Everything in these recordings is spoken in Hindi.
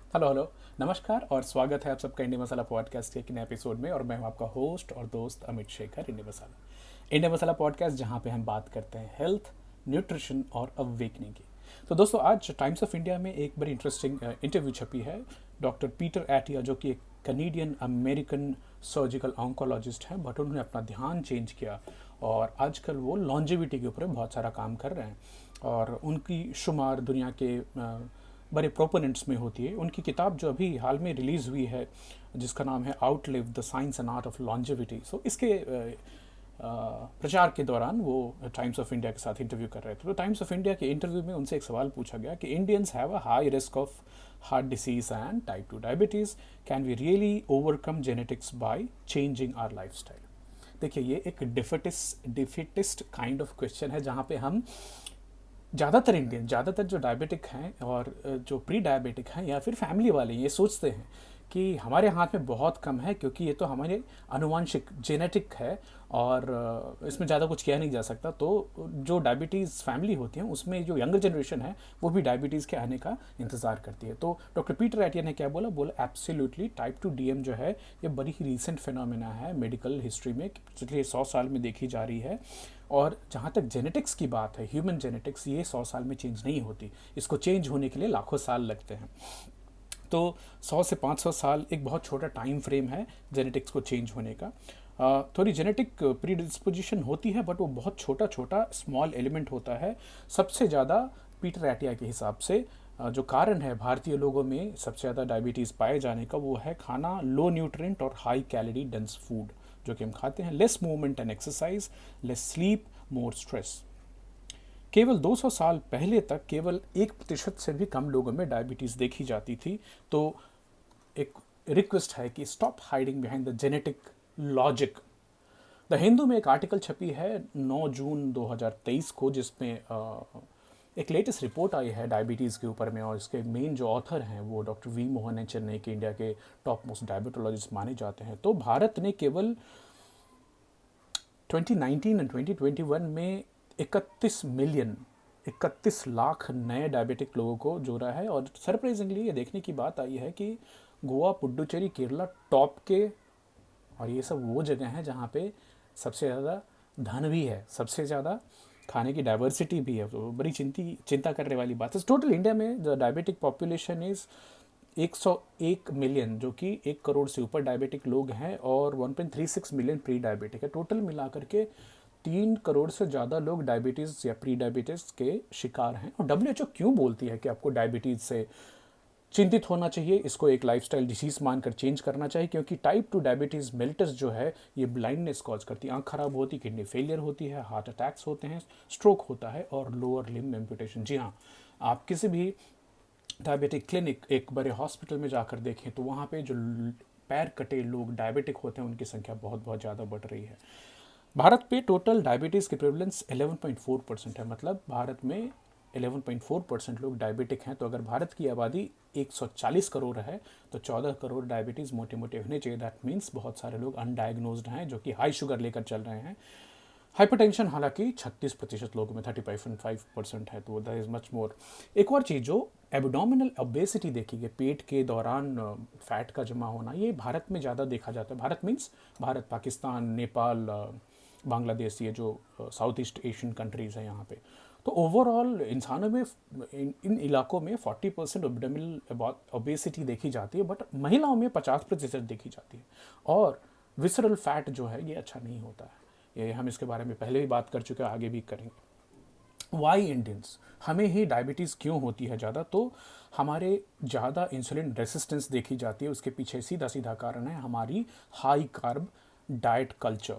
Hello hello. नमस्कार और स्वागत है आप सबका इंडिया मसाला पॉडकास्ट के एक नए एपिसोड में। और मैं हूं आपका होस्ट और दोस्त अमित शेखर। इंडिया मसाला पॉडकास्ट जहां पे हम बात करते हैं हेल्थ, न्यूट्रिशन और अवेकनिंग की। तो दोस्तों, आज टाइम्स ऑफ इंडिया में एक बड़ी इंटरेस्टिंग इंटरव्यू छपी है। डॉक्टर पीटर एटिया, जो कि एक कनेडियन अमेरिकन सर्जिकल ऑन्कोलॉजिस्ट हैं, बट उन्होंने अपना ध्यान चेंज किया और आजकल वो लॉन्जेविटी के ऊपर बहुत सारा काम कर रहे हैं। और उनकी शुमार दुनिया के बड़े प्रोपोनेंट्स में होती है। उनकी किताब जो अभी हाल में रिलीज़ हुई है, जिसका नाम है Outlive the science and art of longevity. So इसके प्रचार के दौरान वो टाइम्स ऑफ इंडिया के साथ इंटरव्यू कर रहे थे। तो टाइम्स ऑफ इंडिया के इंटरव्यू में उनसे एक सवाल पूछा गया कि Indians have a high risk of heart disease and type 2 diabetes, can we really overcome genetics by changing our lifestyle. देखिए, ये एक डिफिटिस्ट काइंड ऑफ क्वेश्चन है, जहाँ पे हम ज़्यादातर जो डायबिटिक हैं और जो प्री डायबिटिक हैं या फिर फैमिली वाले ये सोचते हैं कि हमारे हाथ में बहुत कम है, क्योंकि ये तो हमारे आनुवांशिक जेनेटिक है और इसमें ज़्यादा कुछ किया नहीं जा सकता। तो जो डायबिटीज़ फैमिली होती है उसमें जो यंगर जनरेशन है वो भी डायबिटीज़ के आने का इंतज़ार करती है। तो डॉक्टर पीटर एटिया ने क्या बोला, एब्सोल्युटली टाइप 2 डीएम जो है ये बड़ी ही रीसेंट फिनोमेना है मेडिकल हिस्ट्री में, पिछले 100 साल में देखी जा रही है। और जहाँ तक जेनेटिक्स की बात है, ह्यूमन जेनेटिक्स, ये 100 साल में चेंज नहीं होती, इसको चेंज होने के लिए लाखों साल लगते हैं। तो 100 से 500 साल एक बहुत छोटा टाइम फ्रेम है जेनेटिक्स को चेंज होने का। थोड़ी जेनेटिक प्रीडिस्पोजिशन होती है, बट वो बहुत छोटा छोटा स्मॉल एलिमेंट होता है। सबसे ज़्यादा पीटर एटिया के हिसाब से जो कारण है भारतीय लोगों में सबसे ज़्यादा डायबिटीज़ पाए जाने का, वो है खाना लो न्यूट्रिएंट और हाई कैलोरी डेंस फूड जो कि हम खाते हैं, less movement and exercise, less sleep, more stress. केवल 200 साल पहले तक केवल 1% से भी कम लोगों में डायबिटीज़ देखी जाती थी। तो एक रिक्वेस्ट है कि stop hiding behind the genetic logic. The Hindu में एक आर्टिकल छपी है 9 जून 2023 को, जिसमें एक लेटेस्ट रिपोर्ट आई है डायबिटीज़ के ऊपर में, और इसके मेन जो ऑथर हैं वो डॉक्टर वी मोहन है, चेन्नई के, इंडिया के टॉप मोस्ट डायबिटोलॉजिस्ट माने जाते हैं। तो भारत ने केवल 2019 एंड 2021 में 31 लाख नए डायबिटिक लोगों को जोड़ा है। और सरप्राइजिंगली ये देखने की बात आई है कि गोवा, पुडुचेरी, केरला टॉप के, और ये सब वो जगह हैं जहाँ पे सबसे ज़्यादा धन भी है, सबसे ज़्यादा खाने की डाइवर्सिटी भी है। तो बड़ी चिंता करने वाली बात है। टोटल इंडिया में the diabetic population is 101 million, जो कि 1 करोड़ से ऊपर डायबिटिक लोग हैं, और 1.36 मिलियन प्री डायबिटिक है। टोटल मिलाकर के 3 करोड़ से ज़्यादा लोग डायबिटीज़ या प्री डायबिटीज़ के शिकार हैं। और डब्ल्यू क्यों बोलती है कि आपको डायबिटीज़ से चिंतित होना चाहिए, इसको एक लाइफस्टाइल डिसीज मानकर चेंज करना चाहिए, क्योंकि टाइप 2 डायबिटीज़ मेलिटस जो है ये ब्लाइंडनेस कॉज करती है, आँख खराब होती, किडनी फेलियर होती है, हार्ट अटैक्स होते हैं, स्ट्रोक होता है और लोअर लिम्ब एम्पुटेशन। जी हाँ, आप किसी भी डायबिटिक क्लिनिक, एक बड़े हॉस्पिटल में जाकर देखें तो वहाँ पे जो पैर कटे लोग डायबिटिक होते हैं उनकी संख्या बहुत बहुत ज़्यादा बढ़ रही है। भारत पे टोटल डायबिटीज़ की प्रेवलेंस 11.4% है, मतलब भारत में 11.4% लोग डायबिटिक हैं। तो अगर भारत की आबादी 140 करोड़ है तो 14 करोड़ डायबिटीज़ मोटे मोटे होने चाहिए। दैट मीन्स बहुत सारे लोग अनडायग्नोज्ड हैं जो कि हाई शुगर लेकर चल रहे हैं। हाइपरटेंशन हालांकि 36% लोगों में, 35.5% है, तो दैट इज़ मच मोर। एक और चीज़ जो एबडोमिनल ओबेसिटी देखी गई, पेट के दौरान फैट का जमा होना, ये भारत में ज़्यादा देखा जाता है। भारत मीन्स भारत, पाकिस्तान, नेपाल, बांग्लादेश, ये जो साउथ ईस्ट एशियन कंट्रीज़ हैं यहाँ पे। तो ओवरऑल इंसानों में इन इलाकों में 40% एबडोमिनल ओबेसिटी देखी जाती है, बट महिलाओं में 50% देखी जाती है। और विसरल फैट जो है ये अच्छा नहीं होता है। ये हम इसके बारे में पहले भी बात कर चुके हैं, आगे भी करेंगे। वाई इंडियंस, हमें ही डायबिटीज़ क्यों होती है ज़्यादा? तो हमारे ज़्यादा इंसुलिन रेसिस्टेंस देखी जाती है। उसके पीछे सीधा सीधा कारण है हमारी high carb diet culture.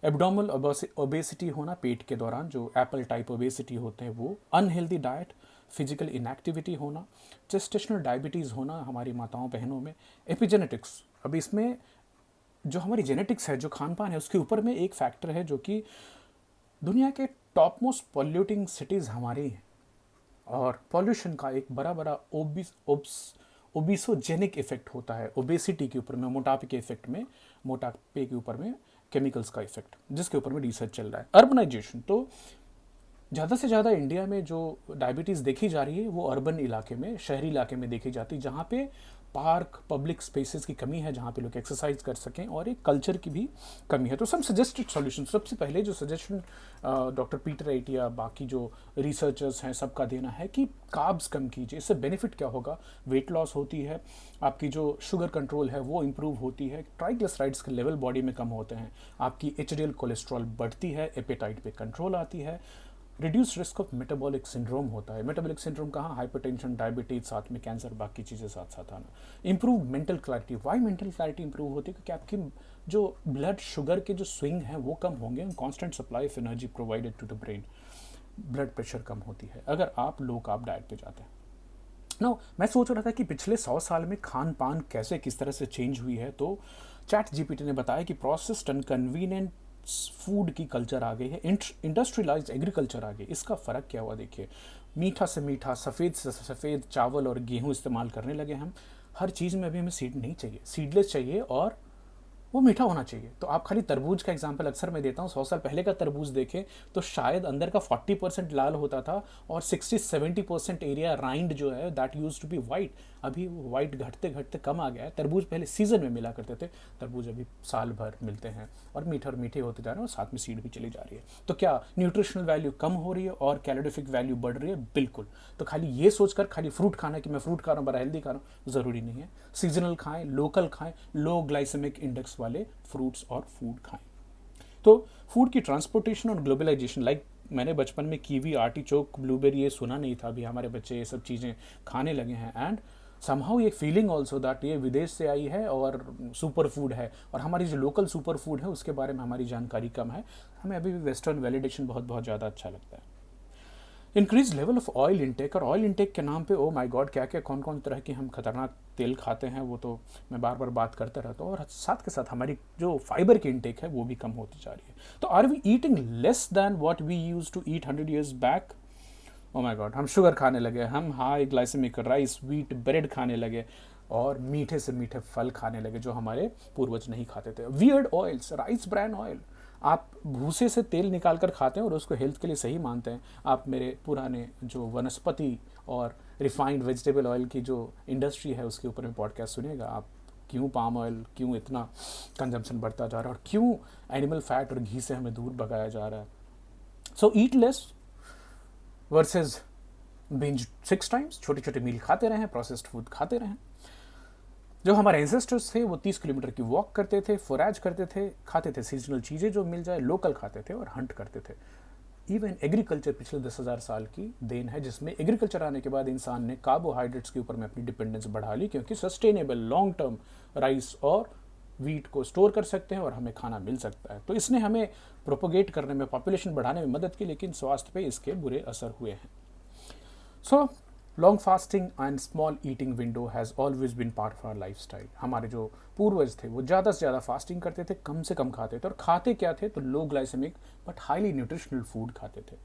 Abdominal obesity होना पेट के दौरान, जो एप्पल टाइप ओबेसिटी होते हैं वो, अनहेल्दी डाइट, फिजिकल इनएक्टिविटी होना, जेस्टेशनल डायबिटीज़ होना हमारी माताओं बहनों में, एपिजेनेटिक्स। अब इसमें जो हमारी जेनेटिक्स है, जो खान पान है, उसके ऊपर में एक फैक्टर है जो कि दुनिया के टॉप मोस्ट पॉल्यूटिंग सिटीज़ हमारी हैं। और पॉल्यूशन का एक बड़ा बड़ा ओबिसोजेनिक इफेक्ट होता है ओबेसिटी के ऊपर में, मोटापे के इफेक्ट में, मोटापे के ऊपर में केमिकल्स का इफेक्ट, जिसके ऊपर में रिसर्च चल रहा है। अर्बनाइजेशन, तो ज़्यादा से ज़्यादा इंडिया में जो डायबिटीज़ देखी जा रही है वो अर्बन इलाके में, शहरी इलाके में देखी जाती है, जहाँ पे पार्क, पब्लिक स्पेसेस की कमी है, जहाँ पे लोग एक्सरसाइज कर सकें, और एक कल्चर की भी कमी है। तो सम सजेस्टेड सॉल्यूशन, सबसे पहले जो सजेशन डॉक्टर पीटर एट या बाकी जो रिसर्चर्स हैं सबका देना है कि कार्ब्स कम कीजिए। इससे बेनिफिट क्या होगा? वेट लॉस होती है, आपकी जो शुगर कंट्रोल है वो इम्प्रूव होती है, ट्राइग्लिसराइड्स के लेवल बॉडी में कम होते हैं, आपकी एचडीएल कोलेस्ट्रॉल बढ़ती है, एपेटाइट पे कंट्रोल आती है, reduce risk of metabolic syndrome होता है। मेटाबॉलिक सिंड्रोम कहाँ? हाइपरटेंशन, डायबिटीज, साथ में कैंसर, बाकी चीज़ें साथ साथ आना। Improve mental clarity. Why mental clarity improve होती है? क्योंकि आपकी जो ब्लड शुगर के जो स्विंग हैं वो कम होंगे, constant supply of energy provided to the brain. Blood pressure कम होती है अगर आप लो कार्ब डाइट पे जाते हैं। नो, मैं सोच रहा था कि पिछले 100 साल में खान पान कैसे किस तरह से चेंज हुई है, तो चैट जीपीटी ने बताया कि प्रोसेस्ड एंड कन्वीनियंट फूड की कल्चर आ गई है, इंडस्ट्रियलाइज्ड एग्रीकल्चर आ गई। इसका फ़र्क क्या हुआ देखिए, मीठा से मीठा, सफ़ेद से सफ़ेद चावल और गेहूं इस्तेमाल करने लगे हम। हर चीज़ में अभी हमें सीड नहीं चाहिए, सीडलेस चाहिए, और वो मीठा होना चाहिए। तो आप खाली तरबूज का एग्जांपल अक्सर मैं देता हूँ, 100 साल पहले का तरबूज देखें तो शायद अंदर का 40% लाल होता था और 60-70% एरिया राइंड जो है that use to be white. अभी वो वाइट घटते घटते कम आ गया है। तरबूज पहले सीजन में मिला करते थे, तरबूज अभी साल भर मिलते हैं और मीठे होते जा रहे हैं, और साथ में सीड भी चली जा रही है। तो क्या न्यूट्रिशनल वैल्यू कम हो रही है और कैलोरीफिक वैल्यू बढ़ रही है? बिल्कुल। तो खाली ये सोचकर खाली फ्रूट खाना कि मैं फ्रूट खा रहा हूँ, बड़ा हेल्दी खा रहा हूँ, ज़रूरी नहीं है। सीजनल खाएं, लोकल खाएं, लो ग्लाइसेमिक इंडेक्स वाले फ्रूट्स और फूड खाएं। तो फूड की ट्रांसपोर्टेशन और ग्लोबलाइजेशन, लाइक मैंने बचपन में कीवी, आर्टिचोक, ब्लूबेरी ये सुना नहीं था, अभी हमारे बच्चे ये सब चीज़ें खाने लगे हैं। एंड समहाउ ये फीलिंग ऑल्सो दैट ये विदेश से आई है और सुपर फूड है, और हमारी जो लोकल सुपर फूड है उसके बारे में हमारी जानकारी कम है। हमें अभी भी वेस्टर्न वैलिडेशन बहुत बहुत ज़्यादा अच्छा लगता है। Increase level of oil intake, और ऑयल इंटेक के नाम पे ओ माय गॉड क्या क्या कौन कौन तरह की हम खतरनाक तेल खाते हैं, वो तो मैं बार बार बात करता रहता हूँ। और साथ के साथ हमारी जो फाइबर की इंटेक है वो भी कम होती जा रही है। तो are we eating less than what we use to eat 100 years back? Oh my God, हम शुगर खाने लगे, हम high glycaemic rice, wheat bread खाने लगे, और मीठे से मीठे फल खाने लगे जो हमारे पूर्वज नहीं खाते थे। Weird oils, rice bran oil, आप भूसे से तेल निकाल कर खाते हैं और उसको हेल्थ के लिए सही मानते हैं। आप मेरे पुराने जो वनस्पति और रिफाइंड वेजिटेबल ऑयल की जो इंडस्ट्री है उसके ऊपर में पॉडकास्ट सुनिएगा आप, क्यों पाम ऑयल, क्यों इतना कंजम्पशन बढ़ता जा रहा है, और क्यों एनिमल फैट और घी से हमें दूर भगाया जा रहा है। So eat less versus binge 6 times, छोटे छोटे मील खाते रहें, प्रोसेस्ड फूड खाते रहें। जो हमारे एंसेस्टर्स थे वो 30 किलोमीटर की वॉक करते थे, फोराज करते थे, खाते थे सीजनल चीज़ें जो मिल जाए, लोकल खाते थे और हंट करते थे। इवन एग्रीकल्चर पिछले 10,000 साल की देन है, जिसमें एग्रीकल्चर आने के बाद इंसान ने कार्बोहाइड्रेट्स के ऊपर में अपनी डिपेंडेंस बढ़ा ली, क्योंकि सस्टेनेबल लॉन्ग टर्म राइस और वीट को स्टोर कर सकते हैं और हमें खाना मिल सकता है। तो इसने हमें प्रोपोगेट करने में, पॉपुलेशन बढ़ाने में मदद की, लेकिन स्वास्थ्य पे इसके बुरे असर हुए हैं। So long fasting and small eating window has always been part of our life style. हमारे जो पूर्वज थे वो ज़्यादा से ज़्यादा फास्टिंग करते थे, कम से कम खाते थे, और खाते क्या थे? तो low glycemic but highly nutritional food खाते थे।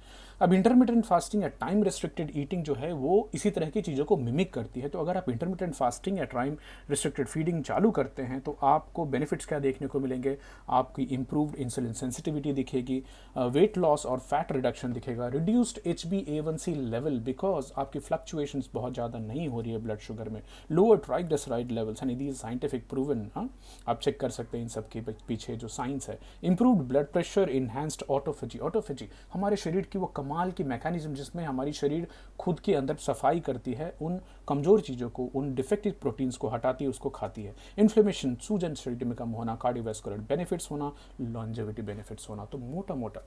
अब इंटरमीडियंट फास्टिंग या टाइम रिस्ट्रिक्टेड ईटिंग जो है वो इसी तरह की चीज़ों को मिमिक करती है। तो अगर आप इंटरमीडियंट फास्टिंग या टाइम रिस्ट्रिक्टेड फीडिंग चालू करते हैं तो आपको बेनिफिट्स क्या देखने को मिलेंगे? आपकी इंप्रूव्ड इंसुलिन सेंसिटिविटी दिखेगी, वेट लॉस और फैट रिडक्शन दिखेगा, रिड्यूस्ड HbA1c लेवल, बिकॉज आपकी फ्लक्चुएशंस बहुत ज़्यादा नहीं हो रही है ब्लड शुगर में, lower triglyceride levels, and these scientific proven. आप चेक कर सकते हैं इन सब के पीछे जो साइंस है। Improved blood pressure, enhanced autophagy. Autophagy हमारे शरीर की वो कमाल की मैकेनिज्म जिसमें हमारी शरीर खुद के अंदर सफाई करती है, उन कमज़ोर चीज़ों को, उन डिफेक्टिव प्रोटीन्स को हटाती है, उसको खाती है। इन्फ्लेमेशन, सूजन शरीर में कम होना, कार्डियोवैस्कुलर बेनिफिट्स होना, लॉन्जेविटी बेनिफिट्स होना। तो मोटा मोटा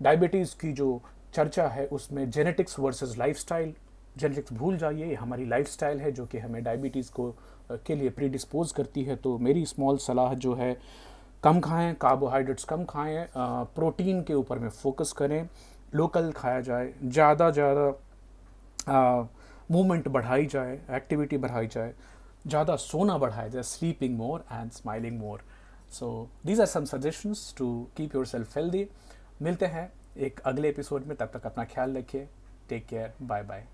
डायबिटीज़ की जो चर्चा है उसमें जेनेटिक्स वर्सेस लाइफस्टाइल, जेनेटिक्स भूल जाइए, ये हमारी लाइफस्टाइल है जो कि हमें डायबिटीज़ को के लिए प्रीडिस्पोज करती है। तो मेरी स्मॉल सलाह जो है, कम खाएं, कार्बोहाइड्रेट्स कम खाएं, प्रोटीन के ऊपर में फोकस करें, लोकल खाया जाए, ज़्यादा मूवमेंट बढ़ाई जाए, एक्टिविटी बढ़ाई जाए, ज़्यादा सोना बढ़ाया जाए, sleeping more and smiling more. So these are some suggestions to keep yourself healthy. मिलते हैं एक अगले एपिसोड में, तब तक अपना ख्याल रखिए। Take care, bye bye.